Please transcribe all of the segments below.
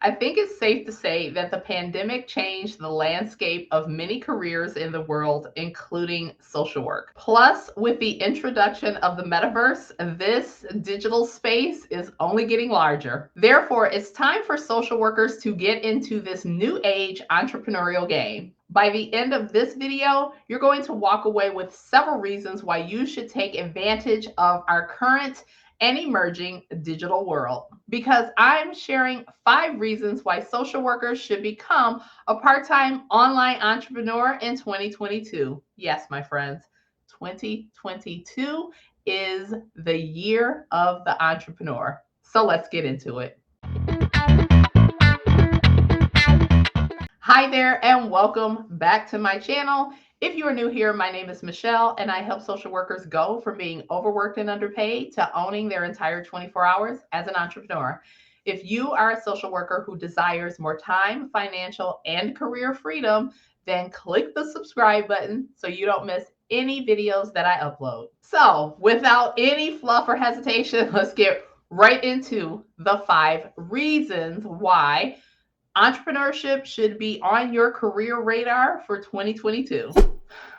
I think it's safe to say that the pandemic changed the landscape of many careers in the world, including social work. Plus, with the introduction of the metaverse, this digital space is only getting larger. Therefore, it's time for social workers to get into this new age entrepreneurial game. By the end of this video, you're going to walk away with several reasons why you should take advantage of our current and emerging digital world, because I'm sharing 5 reasons why social workers should become a part-time online entrepreneur in 2022. Yes, my friends, 2022 is the year of the entrepreneur. So let's get into it. Hi there, and welcome back to my channel. If you are new here, my name is Michelle, and I help social workers go from being overworked and underpaid to owning their entire 24 hours as an entrepreneur. If you are a social worker who desires more time, financial, and career freedom, then click the subscribe button so you don't miss any videos that I upload. So, without any fluff or hesitation, let's get right into the 5 reasons why entrepreneurship should be on your career radar for 2022.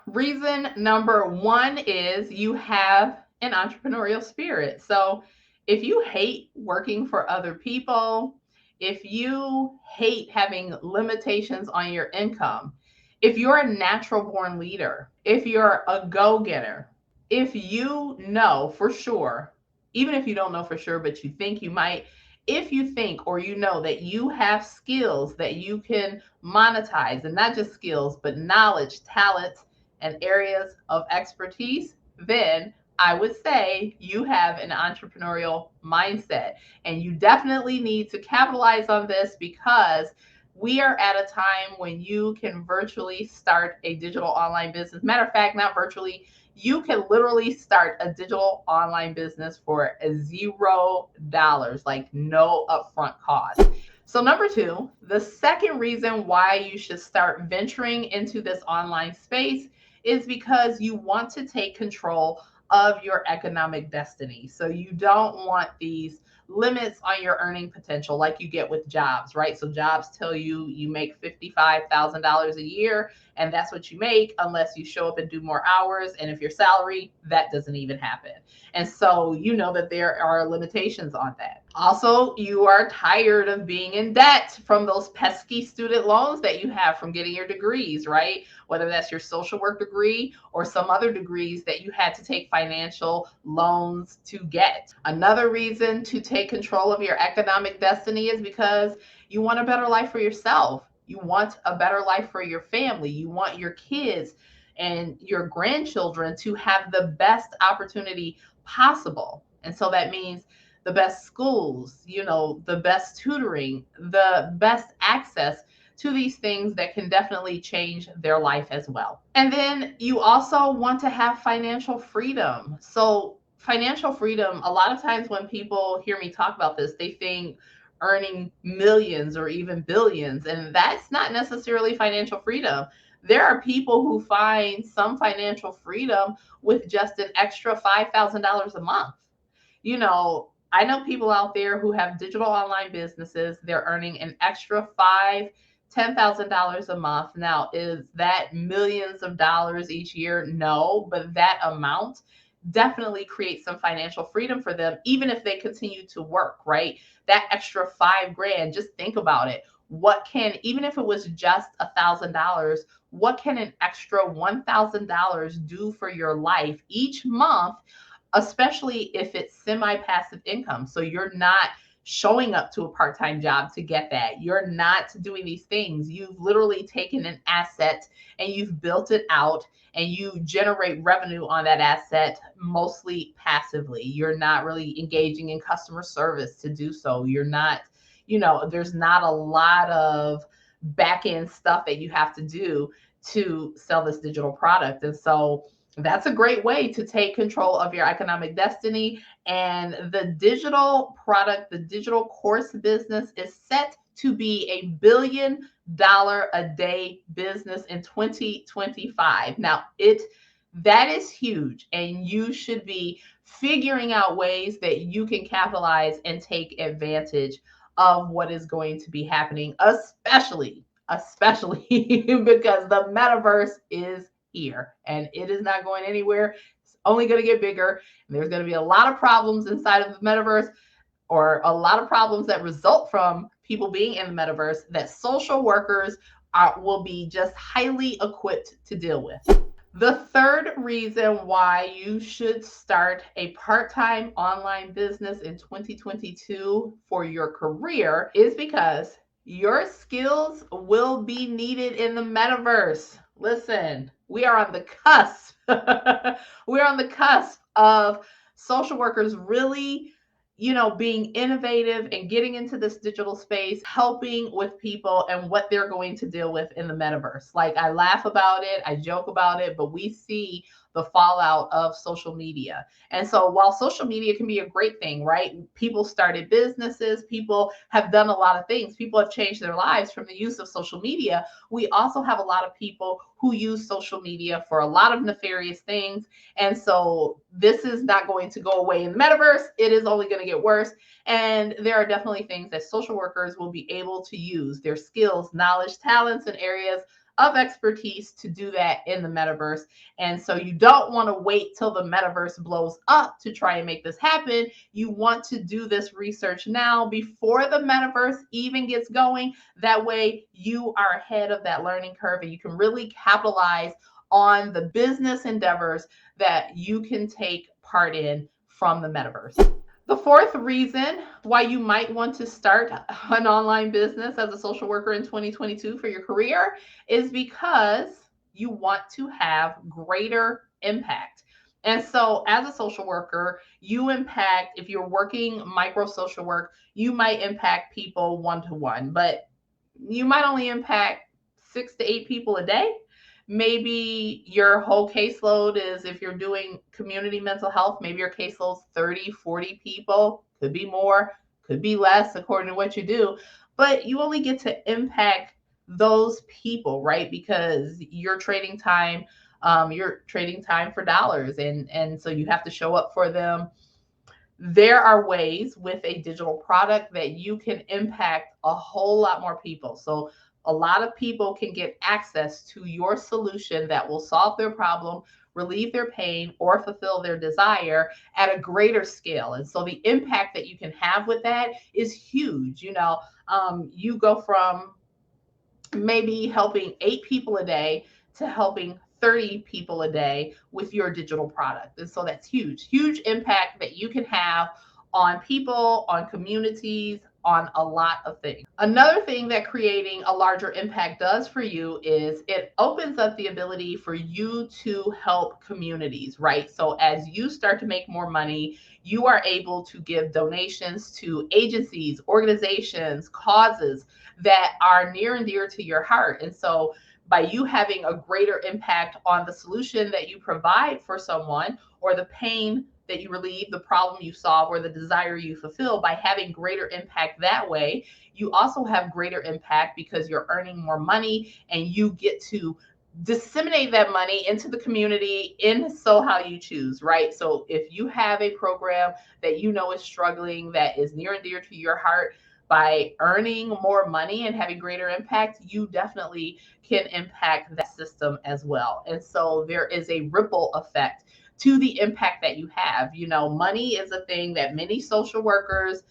Reason number 1 is you have an entrepreneurial spirit. So, if you hate working for other people, if you hate having limitations on your income, if you're a natural born leader, if you're a go getter, if you know for sure, even if you don't know for sure, but you think you might, if you think or you know that you have skills that you can monetize, and not just skills, but knowledge, talents, and areas of expertise, then I would say you have an entrepreneurial mindset. And you definitely need to capitalize on this, because we are at a time when you can virtually start a digital online business. Matter of fact, not virtually, you can literally start a digital online business for $0, like no upfront cost. So, number 2, the second reason why you should start venturing into this online space is because you want to take control of your economic destiny. So, you don't want these limits on your earning potential like you get with jobs, right? So, jobs tell you you make $55,000 a year, and that's what you make unless you show up and do more hours. And if you're salary, that doesn't even happen. And so you know that there are limitations on that. Also, you are tired of being in debt from those pesky student loans that you have from getting your degrees, right? Whether that's your social work degree or some other degrees that you had to take financial loans to get. Another reason to take control of your economic destiny is because you want a better life for yourself. You want a better life for your family. You want your kids and your grandchildren to have the best opportunity possible. And so that means the best schools, the best tutoring, the best access to these things that can definitely change their life as well. And then you also want to have financial freedom. So, financial freedom, a lot of times when people hear me talk about this, they think earning millions or even billions, and that's not necessarily financial freedom. There are people who find some financial freedom with just an extra $5,000 a month. I know people out there who have digital online businesses. They're earning an extra $10,000 a month. Now, is that millions of dollars each year? No, but that amount definitely creates some financial freedom for them, even if they continue to work, right? That extra 5 grand, just think about it. Even if it was just $1,000, what can an extra $1,000 do for your life each month, especially if it's semi-passive income? So you're not showing up to a part-time job to get that. You're not doing these things. You've literally taken an asset and you've built it out, and you generate revenue on that asset mostly passively. You're not really engaging in customer service to do so. You're not, there's not a lot of back end stuff that you have to do to sell this digital product. And so that's a great way to take control of your economic destiny. And the digital product, the digital course business is set to be $1 billion a day business in 2025. Now, that is huge, and you should be figuring out ways that you can capitalize and take advantage of what is going to be happening, especially because the metaverse is here and it is not going anywhere. It's only going to get bigger. And there's going to be a lot of problems inside of the metaverse, or a lot of problems that result from people being in the metaverse, that social workers will be just highly equipped to deal with. The third reason why you should start a part-time online business in 2022 for your career is because your skills will be needed in the metaverse. Listen, we are on the cusp. We're on the cusp of social workers really, being innovative and getting into this digital space, helping with people and what they're going to deal with in the metaverse. Like, I laugh about it, I joke about it, but we see the fallout of social media. And so while social media can be a great thing, right? People started businesses, people have done a lot of things, people have changed their lives from the use of social media. We also have a lot of people who use social media for a lot of nefarious things. And so this is not going to go away in the metaverse. It is only going to get worse. And there are definitely things that social workers will be able to use their skills, knowledge, talents, and areas of expertise to do that in the metaverse. And so you don't want to wait till the metaverse blows up to try and make this happen. You want to do this research now before the metaverse even gets going. That way you are ahead of that learning curve and you can really capitalize on the business endeavors that you can take part in from the metaverse. The fourth reason why you might want to start an online business as a social worker in 2022 for your career is because you want to have greater impact. And so as a social worker, you impact, if you're working micro social work, you might impact people one-to-one, but you might only impact 6 to 8 people a day. Maybe your whole caseload is, if you're doing community mental health, maybe your caseload's 30, 40 people, could be more, could be less according to what you do, but you only get to impact those people, right? Because you're trading time for dollars, and so you have to show up for them. There are ways with a digital product that you can impact a whole lot more people. So a lot of people can get access to your solution that will solve their problem, relieve their pain, or fulfill their desire at a greater scale. And so the impact that you can have with that is huge. You go from maybe helping 8 people a day to helping 30 people a day with your digital product. And so that's huge impact that you can have on people, on communities, on a lot of things. Another thing that creating a larger impact does for you is it opens up the ability for you to help communities, right? So as you start to make more money, you are able to give donations to agencies, organizations, causes that are near and dear to your heart. And so by you having a greater impact on the solution that you provide for someone, or the pain that you relieve, the problem you solve, or the desire you fulfill, by having greater impact that way, you also have greater impact because you're earning more money and you get to disseminate that money into the community in so how you choose, right? So if you have a program that you know is struggling, that is near and dear to your heart, by earning more money and having greater impact, you definitely can impact that system as well. And so there is a ripple effect to the impact that you have. Money is a thing that many social workers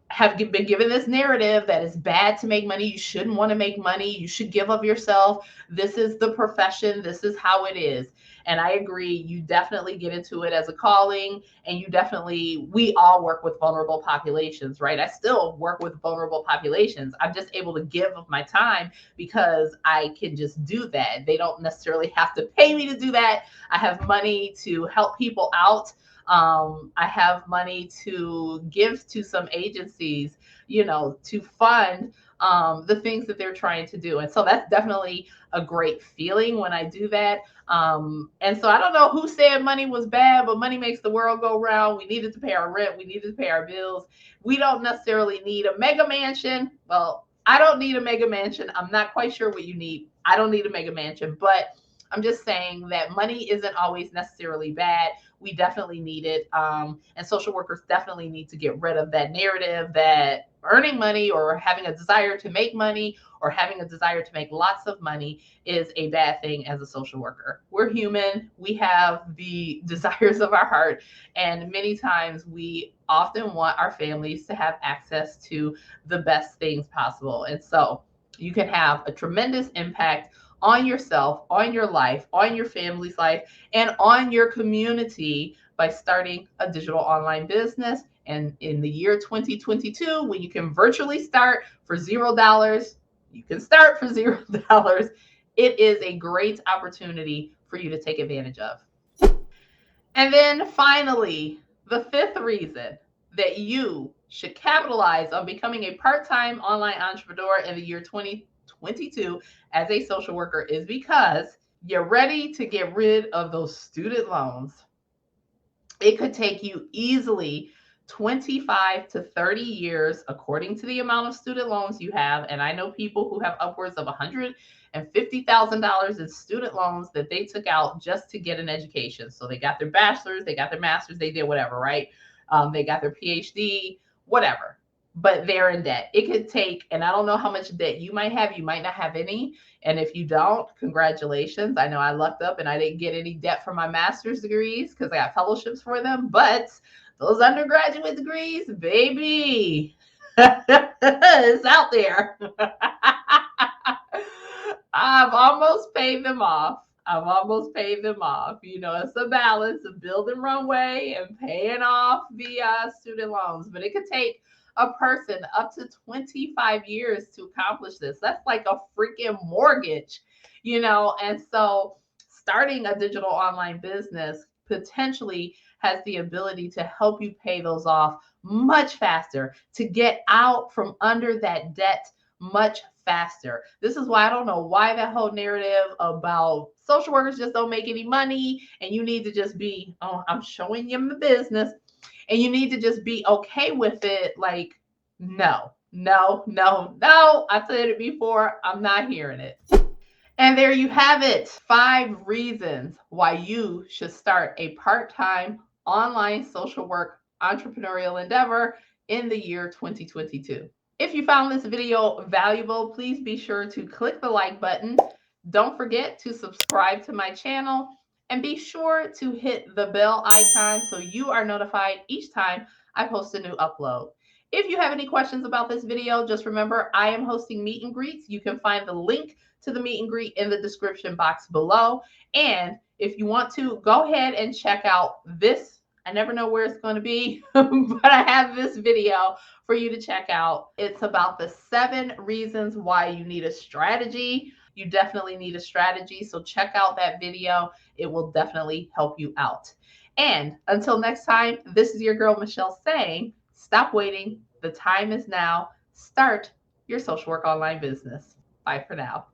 have been given this narrative that it's bad to make money. You shouldn't want to make money. You should give of yourself. This is the profession. This is how it is. And I agree. You definitely get into it as a calling, and we all work with vulnerable populations, right? I still work with vulnerable populations. I'm just able to give of my time because I can just do that. They don't necessarily have to pay me to do that. I have money to help people out. I have money to give to some agencies, to fund the things that they're trying to do. And so that's definitely a great feeling when I do that. And so I don't know who said money was bad, but money makes the world go round. We needed to pay our rent. We needed to pay our bills. We don't necessarily need a mega mansion. Well, I don't need a mega mansion. I'm not quite sure what you need. I don't need a mega mansion, but I'm just saying that money isn't always necessarily bad. We definitely need it. And social workers definitely need to get rid of that narrative that earning money or having a desire to make money or having a desire to make lots of money is a bad thing as a social worker. We're human. We have the desires of our heart. And many times we often want our families to have access to the best things possible. And so you can have a tremendous impact on yourself, on your life, on your family's life, and on your community by starting a digital online business. And in the year 2022, when you can virtually start for $0, you can start for $0. It is a great opportunity for you to take advantage of. And then finally, the fifth reason that you should capitalize on becoming a part time online entrepreneur in the year 2022 as a social worker is because you're ready to get rid of those student loans. It could take you easily 25 to 30 years, according to the amount of student loans you have. And I know people who have upwards of $150,000 in student loans that they took out just to get an education. So they got their bachelor's, they got their master's, they did whatever, right? They got their PhD, whatever. But they're in debt. It could take, and I don't know how much debt you might have. You might not have any. And if you don't, congratulations. I know I lucked up and I didn't get any debt for my master's degrees because I got fellowships for them. But those undergraduate degrees, baby, it's out there. I've almost paid them off. I've almost paid them off. You know, it's a balance of building runway and paying off the student loans. But it could take a person up to 25 years to accomplish this. That's like a freaking mortgage, you know? And so starting a digital online business potentially has the ability to help you pay those off much faster, to get out from under that debt much faster. This is why I don't know why that whole narrative about social workers just don't make any money and you need to just be, oh, I'm showing you my business and you need to just be okay with it. Like, no, no, no, no. I said it before. I'm not hearing it. And there you have it. 5 reasons why you should start a part-time online social work entrepreneurial endeavor in the year 2022. If you found this video valuable, please be sure to click the like button. Don't forget to subscribe to my channel and be sure to hit the bell icon so you are notified each time I post a new upload. If you have any questions about this video, just remember I am hosting meet and greets. You can find the link to the meet and greet in the description box below. And if you want to, go ahead and check out this. I never know where it's going to be, but I have this video for you to check out. It's about the 7 reasons why you need a strategy. You definitely need a strategy. So check out that video. It will definitely help you out. And until next time, this is your girl, Michelle, saying, stop waiting. The time is now. Start your social work online business. Bye for now.